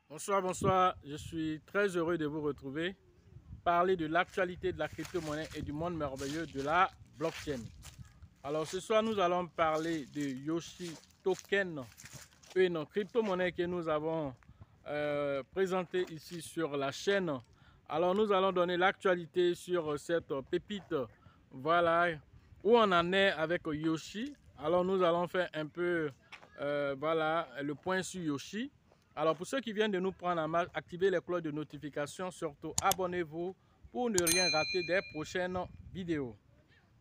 Bonsoir, bonsoir. Je suis très heureux de vous retrouver. Parler de l'actualité de la crypto-monnaie et du monde merveilleux de la blockchain. Alors ce soir, nous allons parler de Yoshi Token, une crypto-monnaie que nous avons présentée ici sur la chaîne. Alors nous allons donner l'actualité sur cette pépite. Voilà où on en est avec Yoshi. Alors nous allons faire un peu voilà, le point sur Yoshi. Alors pour ceux qui viennent de nous prendre en main, activez les cloches de notification, surtout abonnez-vous pour ne rien rater des prochaines vidéos.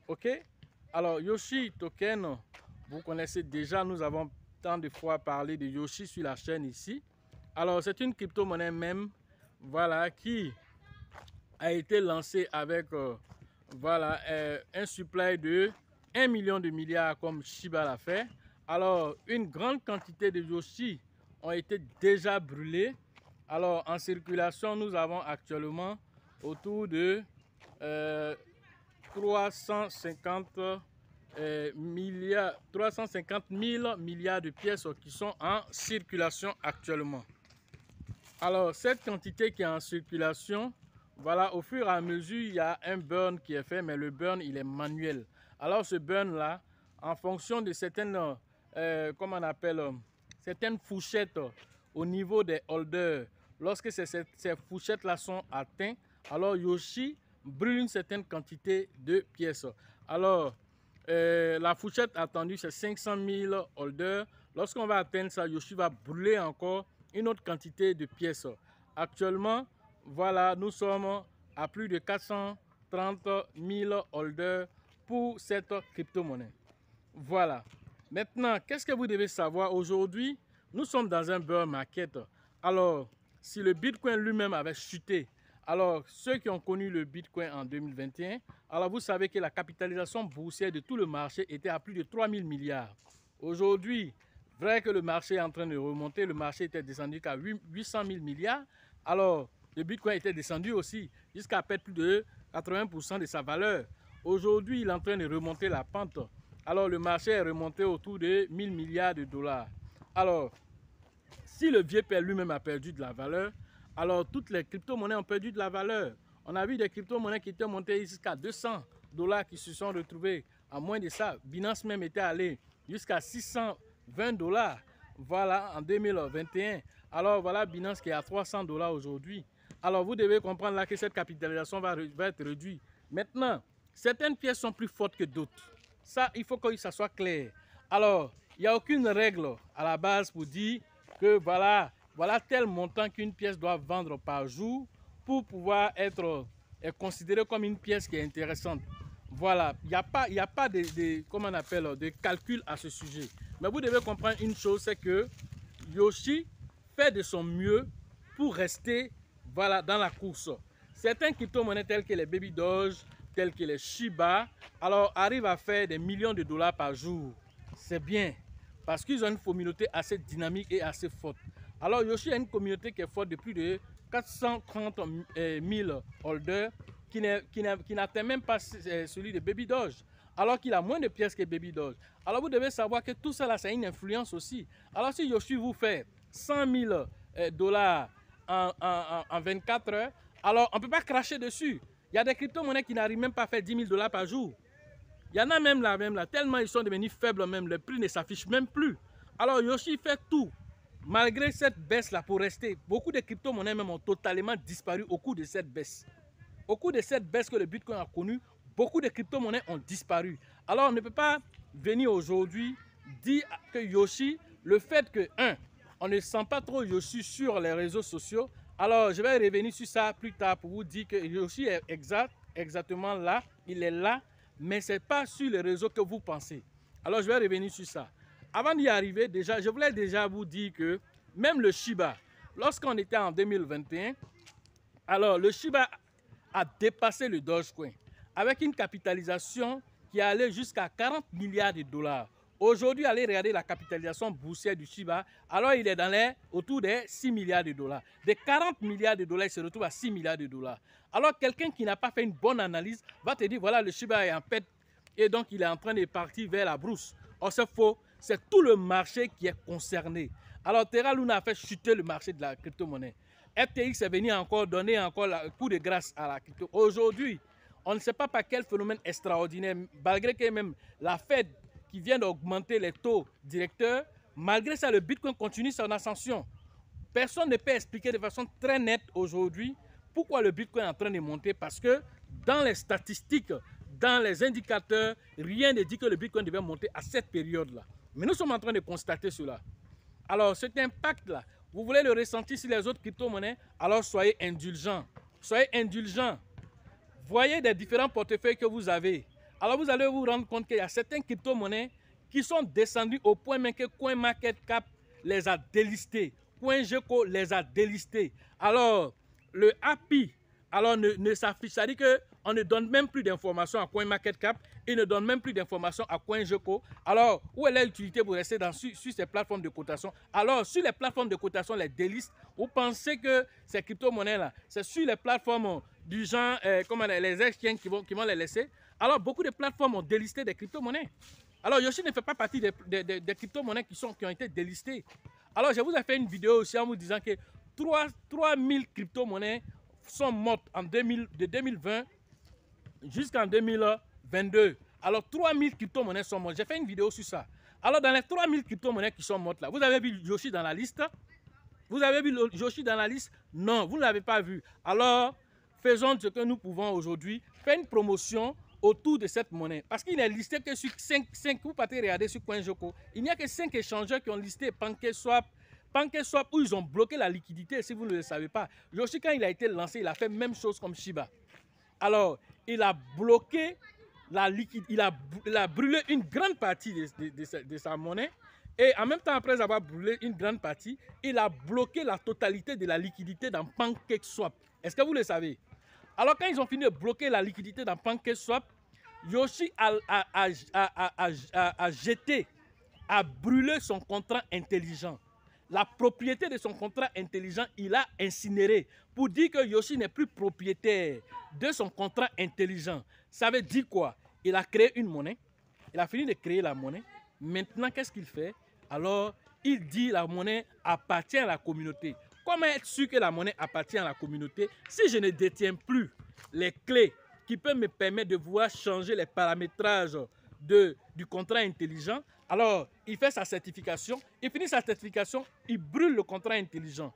Ok? Alors Yoshi Token, vous connaissez déjà, nous avons tant de fois parlé de Yoshi sur la chaîne ici. Alors c'est une crypto-monnaie même, voilà, qui a été lancée avec voilà, un supply de 1 million de milliards comme Shiba l'a fait. Alors une grande quantité de Yoshi ont été déjà brûlés. Alors en circulation, nous avons actuellement autour de 350 000 milliards de pièces qui sont en circulation actuellement. Alors cette quantité qui est en circulation, voilà, au fur et à mesure, il y a un burn qui est fait, mais le burn, il est manuel. Alors ce burn-là, en fonction de certaines, comment on appelle, certaines fourchettes au niveau des holders, lorsque ces fourchettes-là sont atteintes, alors Yoshi brûle une certaine quantité de pièces. Alors, la fourchette attendue, c'est 500 000 holders. Lorsqu'on va atteindre ça, Yoshi va brûler encore une autre quantité de pièces. Actuellement, voilà, nous sommes à plus de 430 000 holders pour cette crypto-monnaie. Voilà. Maintenant, qu'est-ce que vous devez savoir? Aujourd'hui, nous sommes dans un bear market. Alors, si le Bitcoin lui-même avait chuté, alors ceux qui ont connu le Bitcoin en 2021, alors vous savez que la capitalisation boursière de tout le marché était à plus de 3 000 milliards. Aujourd'hui, vrai que le marché est en train de remonter, le marché était descendu qu'à 800 000 milliards, alors le Bitcoin était descendu aussi jusqu'à perdre plus de 80% de sa valeur. Aujourd'hui, il est en train de remonter la pente. Alors le marché est remonté autour de 1000 milliards de dollars. Alors, si le vieux père lui-même a perdu de la valeur, alors toutes les crypto-monnaies ont perdu de la valeur. On a vu des crypto-monnaies qui étaient montées jusqu'à 200 dollars qui se sont retrouvés à moins de ça. Binance même était allé jusqu'à 620 dollars. Voilà, en 2021. Alors voilà Binance qui est à 300 dollars aujourd'hui. Alors vous devez comprendre là que cette capitalisation va être réduite. Maintenant, certaines pièces sont plus fortes que d'autres. Ça, il faut que ça soit clair. Alors, il n'y a aucune règle à la base pour dire que voilà tel montant qu'une pièce doit vendre par jour pour pouvoir être considérée comme une pièce qui est intéressante. Voilà, il n'y a pas comment on appelle, de calcul à ce sujet. Mais vous devez comprendre une chose, c'est que Yoshi fait de son mieux pour rester voilà, dans la course. Certains crypto-monnaies telles que les Baby Doge, tels que les Shiba, alors arrivent à faire des millions de dollars par jour. C'est bien, parce qu'ils ont une communauté assez dynamique et assez forte. Alors Yoshi a une communauté qui est forte de plus de 430 000 holders, qui n'atteint même pas celui de Baby Doge, alors qu'il a moins de pièces que Baby Doge. Alors vous devez savoir que tout ça là, ça a une influence aussi. Alors si Yoshi vous fait 100 000 dollars en 24 heures, alors on ne peut pas cracher dessus. Il y a des crypto-monnaies qui n'arrivent même pas à faire 10 000 dollars par jour. Il y en a même là, tellement ils sont devenus faibles même, le prix ne s'affiche même plus. Alors Yoshi fait tout, malgré cette baisse-là, pour rester. Beaucoup de crypto-monnaies même ont totalement disparu au cours de cette baisse. Au cours de cette baisse que le Bitcoin a connue, beaucoup de crypto-monnaies ont disparu. Alors on ne peut pas venir aujourd'hui dire que Yoshi, le fait que, on ne sent pas trop Yoshi sur les réseaux sociaux. Alors, je vais revenir sur ça plus tard pour vous dire que Yoshi est exactement là. Il est là, mais ce n'est pas sur les réseaux que vous pensez. Alors, je vais revenir sur ça. Avant d'y arriver, déjà, je voulais déjà vous dire que même le Shiba, lorsqu'on était en 2021, alors le Shiba a dépassé le Dogecoin avec une capitalisation qui allait jusqu'à 40 milliards de dollars. Aujourd'hui, allez regarder la capitalisation boursière du Shiba. Alors, il est dans autour de 6 milliards de dollars. De 40 milliards de dollars, il se retrouve à 6 milliards de dollars. Alors, quelqu'un qui n'a pas fait une bonne analyse va te dire, voilà, le Shiba est en perte et donc il est en train de partir vers la brousse. Or, c'est faux. C'est tout le marché qui est concerné. Alors Terra Luna a fait chuter le marché de la crypto-monnaie. FTX est venu encore donner encore le coup de grâce à la crypto. Aujourd'hui, on ne sait pas par quel phénomène extraordinaire, malgré que même la Fed qui vient d'augmenter les taux directeurs, malgré ça, le Bitcoin continue son ascension. Personne ne peut expliquer de façon très nette aujourd'hui pourquoi le Bitcoin est en train de monter, parce que dans les statistiques, dans les indicateurs, rien ne dit que le Bitcoin devait monter à cette période-là. Mais nous sommes en train de constater cela. Alors cet impact-là, vous voulez le ressentir sur les autres crypto-monnaies, alors soyez indulgents. Soyez indulgents. Voyez des différents portefeuilles que vous avez. Alors vous allez vous rendre compte qu'il y a certaines crypto-monnaies qui sont descendues au point même que CoinMarketCap les a délistés. CoinGecko les a délistés. Alors le API ne s'affiche, c'est-à-dire qu'on ne donne même plus d'informations à CoinMarketCap, il ne donne même plus d'informations à CoinGecko. Alors, où est l'utilité pour rester sur ces plateformes de cotation? Alors, sur les plateformes de cotation, les délistes, vous pensez que ces crypto-monnaies-là, c'est sur les plateformes du genre, comme les exchanges qui vont les laisser? Alors, beaucoup de plateformes ont délisté des crypto-monnaies. Alors, Yoshi ne fait pas partie des crypto-monnaies qui ont été délistées. Alors, je vous ai fait une vidéo aussi en vous disant que 3000 crypto-monnaies sont mortes de 2020 jusqu'en 2022. Alors 3000 crypto-monnaies sont mortes. J'ai fait une vidéo sur ça. Alors dans les 3000 crypto-monnaies qui sont mortes là, vous avez vu Yoshi dans la liste? Vous avez vu Yoshi dans la liste? Non, vous ne l'avez pas vu. Alors faisons ce que nous pouvons aujourd'hui, faire une promotion autour de cette monnaie. Parce qu'il est listé que sur 5 vous partez regarder sur CoinGecko. Il n'y a que 5 échangeurs qui ont listé PancakeSwap, où ils ont bloqué la liquidité, si vous ne le savez pas. Yoshi, quand il a été lancé, il a fait la même chose comme Shiba. Alors, il a bloqué la liquidité, il a brûlé une grande partie de sa monnaie. Et en même temps, après avoir brûlé une grande partie, il a bloqué la totalité de la liquidité dans PancakeSwap. Est-ce que vous le savez? Alors, quand ils ont fini de bloquer la liquidité dans PancakeSwap, Yoshi a brûlé son contrat intelligent. La propriété de son contrat intelligent, il a incinéré pour dire que Yoshi n'est plus propriétaire de son contrat intelligent. Ça veut dire quoi? Il a créé une monnaie, il a fini de créer la monnaie. Maintenant, qu'est-ce qu'il fait? Alors, il dit la monnaie appartient à la communauté. Comment être sûr que la monnaie appartient à la communauté si je ne détiens plus les clés qui peuvent me permettre de pouvoir changer les paramétrages du contrat intelligent? Alors, il fait sa certification, il finit sa certification, il brûle le contrat intelligent.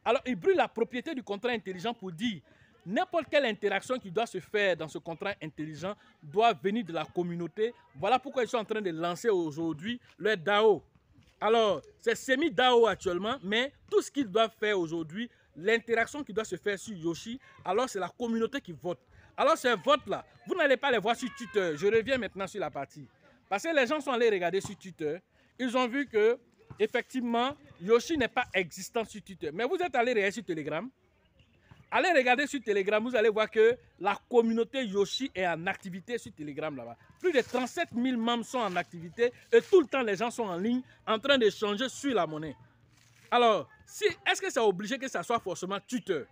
Alors, il brûle la propriété du contrat intelligent pour dire n'importe quelle interaction qui doit se faire dans ce contrat intelligent doit venir de la communauté. Voilà pourquoi ils sont en train de lancer aujourd'hui le DAO. Alors, c'est semi-DAO actuellement, mais tout ce qu'ils doivent faire aujourd'hui, l'interaction qui doit se faire sur Yoshi, alors c'est la communauté qui vote. Alors, ces votes-là, vous n'allez pas les voir sur Twitter. Je reviens maintenant sur la partie. Parce que les gens sont allés regarder sur Twitter, ils ont vu que, effectivement, Yoshi n'est pas existant sur Twitter. Mais vous êtes allé regarder sur Telegram. Allez regarder sur Telegram, vous allez voir que la communauté Yoshi est en activité sur Telegram là-bas. Plus de 37 000 membres sont en activité et tout le temps les gens sont en ligne en train d'échanger sur la monnaie. Alors, est-ce que c'est obligé que ça soit forcément Twitter?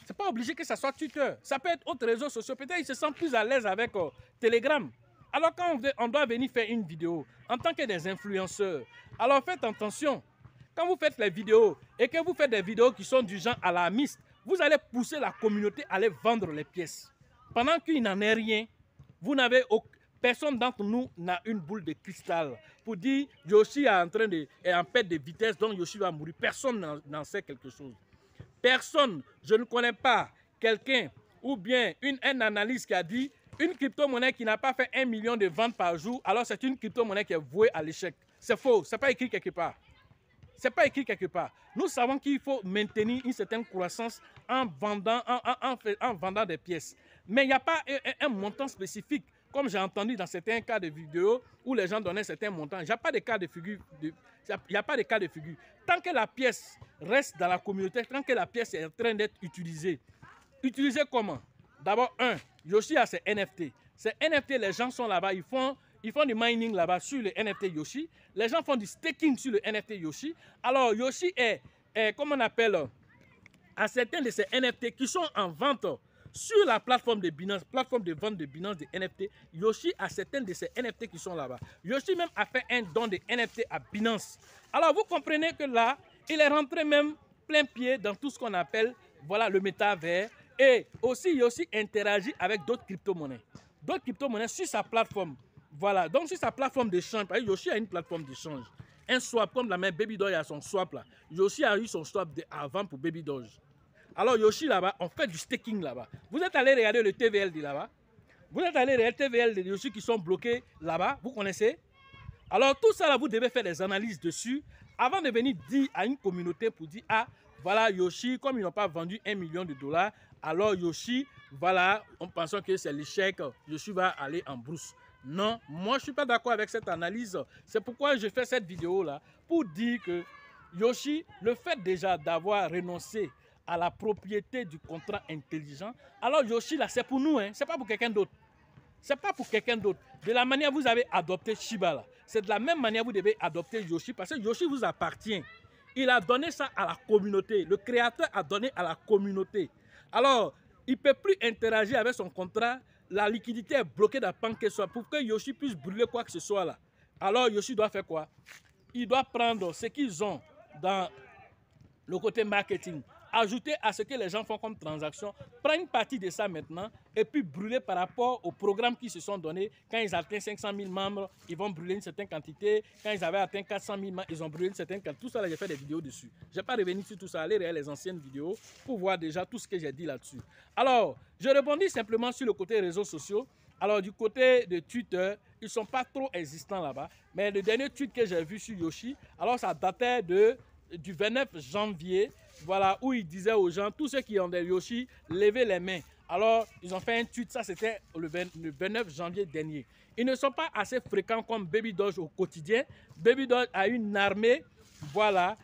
C'est pas obligé que ça soit Twitter. Ça peut être autre réseau social. Peut-être ils se sentent plus à l'aise avec Telegram. Alors quand on doit venir faire une vidéo en tant que des influenceurs, alors faites attention. Quand vous faites les vidéos et que vous faites des vidéos qui sont du genre alarmiste, vous allez pousser la communauté à aller vendre les pièces. Pendant qu'il n'en est rien, personne d'entre nous n'a une boule de cristal pour dire Yoshi est en perte de vitesse, donc Yoshi va mourir. Personne n'en sait quelque chose. Personne, je ne connais pas quelqu'un ou bien un analyste qui a dit une crypto-monnaie qui n'a pas fait 1 million de ventes par jour, alors c'est une crypto-monnaie qui est vouée à l'échec. C'est faux, ce n'est pas écrit quelque part. C'est pas écrit quelque part. Nous savons qu'il faut maintenir une certaine croissance en vendant des pièces. Mais il n'y a pas un montant spécifique, comme j'ai entendu dans certains cas de vidéos où les gens donnaient certains montants. Il n'y a pas de cas de figure. Tant que la pièce reste dans la communauté, tant que la pièce est en train d'être utilisée. Utilisée comment? D'abord, Yoshi a ses NFT. Ces NFT, les gens sont là-bas, ils font du mining là-bas sur le NFT Yoshi. Les gens font du staking sur le NFT Yoshi. Alors, Yoshi est comme on appelle, à certains de ces NFT qui sont en vente sur la plateforme de Binance, plateforme de vente de Binance de NFT, Yoshi a certains de ces NFT qui sont là-bas. Yoshi même a fait un don de NFT à Binance. Alors vous comprenez que là, il est rentré même plein pied dans tout ce qu'on appelle, voilà, le métavers. Et aussi, Yoshi interagit avec d'autres crypto-monnaies. D'autres crypto-monnaies sur sa plateforme. Voilà, donc sur sa plateforme d'échange, Yoshi a une plateforme d'échange. Un swap, comme la même Baby Doge a son swap là. Yoshi a eu son swap avant pour Baby Doge. Alors Yoshi là-bas, on fait du staking là-bas. Vous êtes allé regarder le TVL de là-bas. Vous êtes allé regarder le TVL de Yoshi qui sont bloqués là-bas. Vous connaissez? Alors tout ça là, vous devez faire des analyses dessus avant de venir dire à une communauté pour dire, ah, voilà Yoshi, comme ils n'ont pas vendu 1 million de dollars, alors Yoshi, voilà, en pensant que c'est l'échec, Yoshi va aller en brousse. Non, moi je ne suis pas d'accord avec cette analyse. C'est pourquoi je fais cette vidéo là, pour dire que Yoshi, le fait déjà d'avoir renoncé à la propriété du contrat intelligent, alors Yoshi là, c'est pour nous, hein, c'est pas pour quelqu'un d'autre. C'est pas pour quelqu'un d'autre. De la manière vous avez adopté Shiba là, c'est de la même manière vous devez adopter Yoshi, parce que Yoshi vous appartient. Il a donné ça à la communauté. Le créateur a donné à la communauté. Alors, il ne peut plus interagir avec son contrat. La liquidité est bloquée dans PancakeSwap pour que Yoshi puisse brûler quoi que ce soit là. Alors, Yoshi doit faire quoi? Il doit prendre ce qu'ils ont dans le côté marketing, ajouter à ce que les gens font comme transaction, prendre une partie de ça maintenant et puis brûler par rapport aux programmes qui se sont donnés. Quand ils atteignent 500 000 membres, ils vont brûler une certaine quantité. Quand ils avaient atteint 400 000 membres, ils ont brûlé une certaine quantité. Tout ça, j'ai fait des vidéos dessus. Je ne vais pas revenir sur tout ça, aller regarder les anciennes vidéos pour voir déjà tout ce que j'ai dit là-dessus. Alors, je rebondis simplement sur le côté réseaux sociaux. Alors, du côté de Twitter, ils ne sont pas trop existants là-bas. Mais le dernier tweet que j'ai vu sur Yoshi, alors ça datait du 29 janvier, voilà, où il disait aux gens, tous ceux qui ont des Yoshi, levez les mains. Alors, ils ont fait un tweet, ça c'était le 29 janvier dernier. Ils ne sont pas assez fréquents comme Baby Doge au quotidien. Baby Doge a une armée, voilà.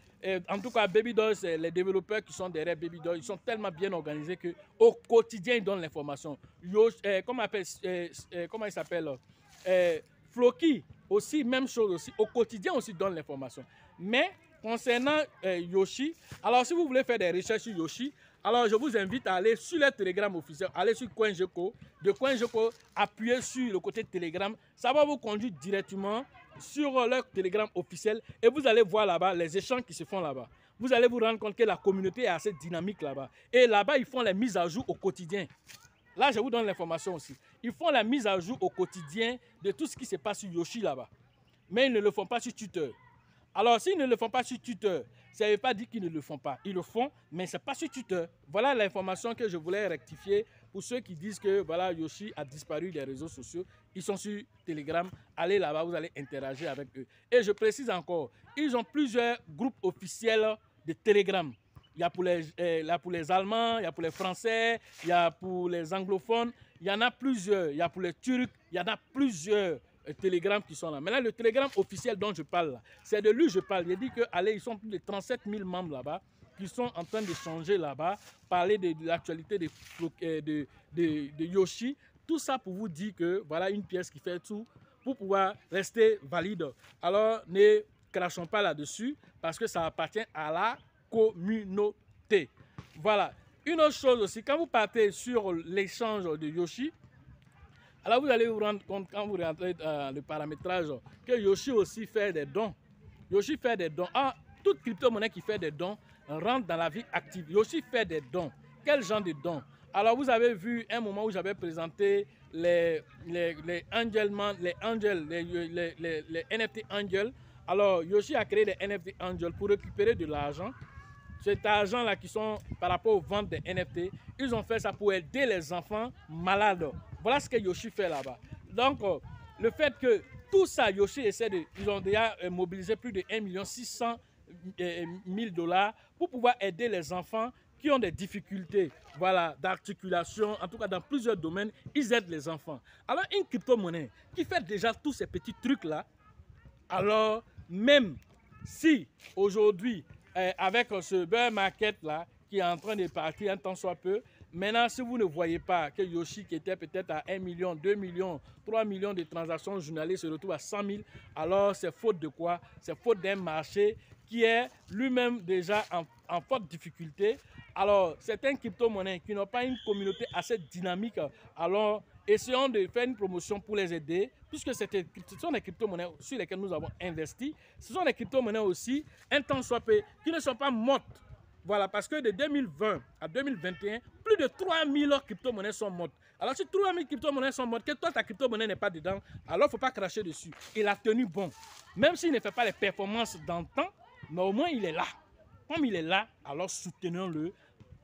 En tout cas, Baby Doge, les développeurs qui sont derrière Baby Doge, ils sont tellement bien organisés qu'au quotidien, ils donnent l'information. Comment il s'appelle Floki, aussi, même chose aussi. Au quotidien aussi, donne l'information. Mais concernant Yoshi, alors si vous voulez faire des recherches sur Yoshi, alors je vous invite à aller sur le Telegram officiel, aller sur CoinGecko. De CoinGecko, appuyez sur le côté Telegram. Ça va vous conduire directement sur leur Telegram officiel et vous allez voir là-bas les échanges qui se font là-bas. Vous allez vous rendre compte que la communauté est assez dynamique là-bas. Et là-bas, ils font les mises à jour au quotidien. Là, je vous donne l'information aussi. Ils font la mise à jour au quotidien de tout ce qui se passe sur Yoshi là-bas. Mais ils ne le font pas sur Twitter. Alors, s'ils ne le font pas sur Twitter, ça ne veut pas dire qu'ils ne le font pas. Ils le font, mais ce n'est pas sur Twitter. Voilà l'information que je voulais rectifier pour ceux qui disent que voilà, Yoshi a disparu des réseaux sociaux. Ils sont sur Telegram. Allez là-bas, vous allez interagir avec eux. Et je précise encore, ils ont plusieurs groupes officiels de Telegram. Il y a pour les Allemands, il y a pour les Français, il y a pour les anglophones. Il y en a plusieurs. Il y a pour les Turcs, il y en a plusieurs. Telegram qui sont là. Maintenant, le Telegram officiel dont je parle, c'est de lui que je parle. Il dit que, allez, ils sont plus de 37 000 membres là-bas qui sont en train d'échanger là-bas, parler de l'actualité de Yoshi. Tout ça pour vous dire que voilà une pièce qui fait tout pour pouvoir rester valide. Alors, ne crachons pas là-dessus parce que ça appartient à la communauté. Voilà. Une autre chose aussi, quand vous partez sur l'échange de Yoshi, alors vous allez vous rendre compte quand vous rentrez dans le paramétrage que Yoshi aussi fait des dons. Yoshi fait des dons. Ah, toute crypto-monnaie qui fait des dons rentre dans la vie active. Yoshi fait des dons. Quel genre de dons? Alors vous avez vu un moment où j'avais présenté les NFT Angel. Alors Yoshi a créé des NFT Angel pour récupérer de l'argent. Cet argent-là qui sont par rapport aux ventes des NFT, ils ont fait ça pour aider les enfants malades. Voilà ce que Yoshi fait là-bas. Donc, le fait que tout ça, Yoshi essaie de... Ils ont déjà mobilisé plus de 1 600 000 $ pour pouvoir aider les enfants qui ont des difficultés, voilà, d'articulation, en tout cas dans plusieurs domaines, ils aident les enfants. Alors, une crypto-monnaie qui fait déjà tous ces petits trucs-là, alors, même si aujourd'hui, avec ce bear market là qui est en train de partir un temps soit peu, maintenant, si vous ne voyez pas que Yoshi, qui était peut-être à 1 million, 2 millions, 3 millions de transactions journalières, se retrouve à 100 000, alors c'est faute de quoi? C'est faute d'un marché qui est lui-même déjà en forte difficulté. Alors, certaines crypto-monnaies qui n'ont pas une communauté assez dynamique, alors essayons de faire une promotion pour les aider, puisque ce sont des crypto-monnaies sur lesquelles nous avons investi. Ce sont des crypto-monnaies aussi, un temps soit peu, qui ne sont pas mortes. Voilà, parce que de 2020 à 2021, plus de 3000 crypto-monnaies sont mortes. Alors, si 3000 crypto-monnaies sont mortes, que toi, ta crypto-monnaie n'est pas dedans, alors il ne faut pas cracher dessus. Il a tenu bon. Même s'il ne fait pas les performances d'antan, mais au moins il est là. Comme il est là, alors soutenons-le.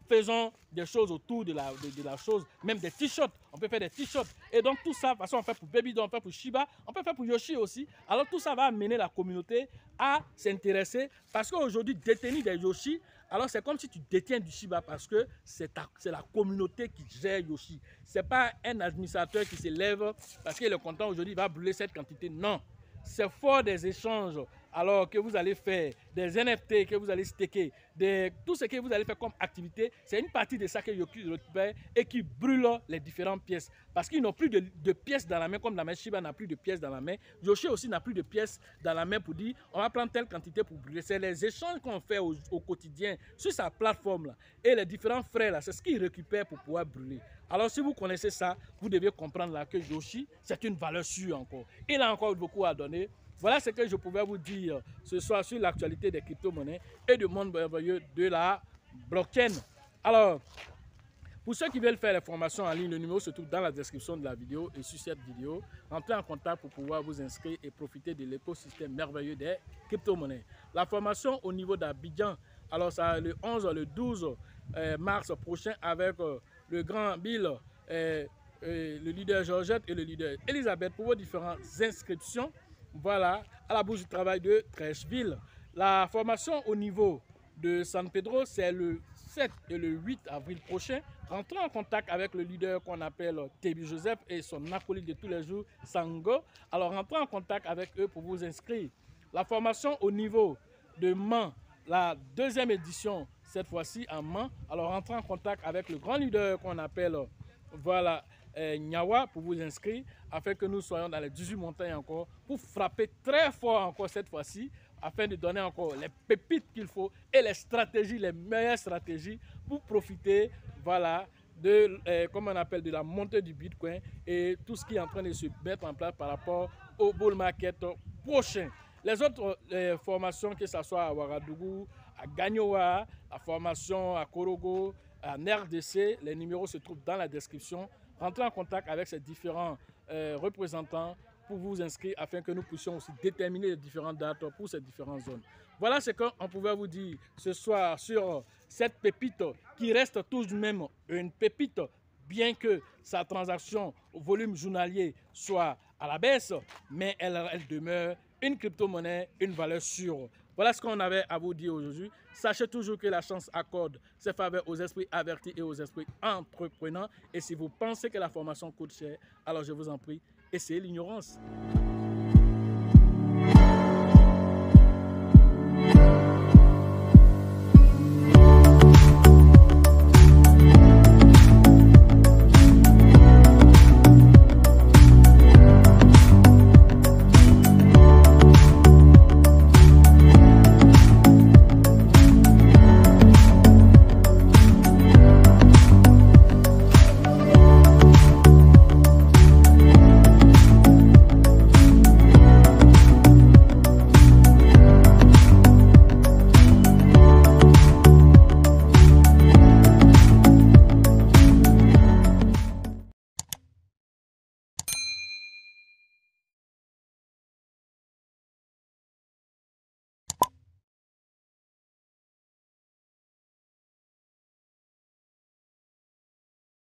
Faisons des choses autour de la chose, même des t-shirts. On peut faire des t-shirts. Et donc tout ça, de toute façon, on fait pour Babydoll, on fait pour Shiba, on peut faire pour Yoshi aussi. Alors tout ça va amener la communauté à s'intéresser. Parce qu'aujourd'hui, détenir des Yoshi, alors c'est comme si tu détiens du Shiba parce que c'est la communauté qui gère Yoshi. Ce n'est pas un administrateur qui se lève parce qu'il est content aujourd'hui, il va brûler cette quantité. Non. C'est fort des échanges alors que vous allez faire, des NFT que vous allez staker, tout ce que vous allez faire comme activité, c'est une partie de ça que Yoshi récupère et qui brûle les différentes pièces. Parce qu'ils n'ont plus de pièces dans la main, comme la main Shiba n'a plus de pièces dans la main. Yoshi aussi n'a plus de pièces dans la main pour dire on va prendre telle quantité pour brûler. C'est les échanges qu'on fait au quotidien sur sa plateforme là. Et les différents frères là, c'est ce qu'ils récupèrent pour pouvoir brûler. Alors si vous connaissez ça, vous devez comprendre là que Yoshi, c'est une valeur sûre encore. Il a encore beaucoup à donner. Voilà ce que je pouvais vous dire ce soir sur l'actualité des crypto-monnaies et du monde merveilleux de la blockchain. Alors, pour ceux qui veulent faire les formations en ligne, le numéro se trouve dans la description de la vidéo et sur cette vidéo. Entrez en contact pour pouvoir vous inscrire et profiter de l'écosystème merveilleux des crypto-monnaies. La formation au niveau d'Abidjan, alors ça le 11, le 12 mars prochain avec le grand Bill, le leader Georgette et le leader Elisabeth pour vos différentes inscriptions. Voilà, à la bourse du travail de Trècheville. La formation au niveau de San Pedro, c'est le 7 et le 8 avril prochain. Rentrez en contact avec le leader qu'on appelle Tebi Joseph et son acolyte de tous les jours, Sango. Alors, rentrez en contact avec eux pour vous inscrire. La formation au niveau de Mans, la deuxième édition, cette fois-ci à Mans. Alors, rentrez en contact avec le grand leader qu'on appelle, voilà, Nyawa pour vous inscrire afin que nous soyons dans les 18 montagnes encore pour frapper très fort encore cette fois-ci afin de donner encore les pépites qu'il faut et les stratégies, les meilleures stratégies pour profiter, voilà, de, comme on appelle, de la montée du Bitcoin et tout ce qui est en train de se mettre en place par rapport au bull market prochain. Les autres formations, que ce soit à Ouagadougou, à Gagnoa, la formation à Korogo, à RDC, les numéros se trouvent dans la description. Rentrez en contact avec ces différents représentants pour vous inscrire afin que nous puissions aussi déterminer les différentes dates pour ces différentes zones. Voilà ce qu'on pouvait vous dire ce soir sur cette pépite qui reste tout de même une pépite, bien que sa transaction au volume journalier soit à la baisse, mais elle demeure une crypto-monnaie, une valeur sûre. Voilà ce qu'on avait à vous dire aujourd'hui. Sachez toujours que la chance accorde ses faveurs aux esprits avertis et aux esprits entreprenants. Et si vous pensez que la formation coûte cher, alors je vous en prie, essayez l'ignorance.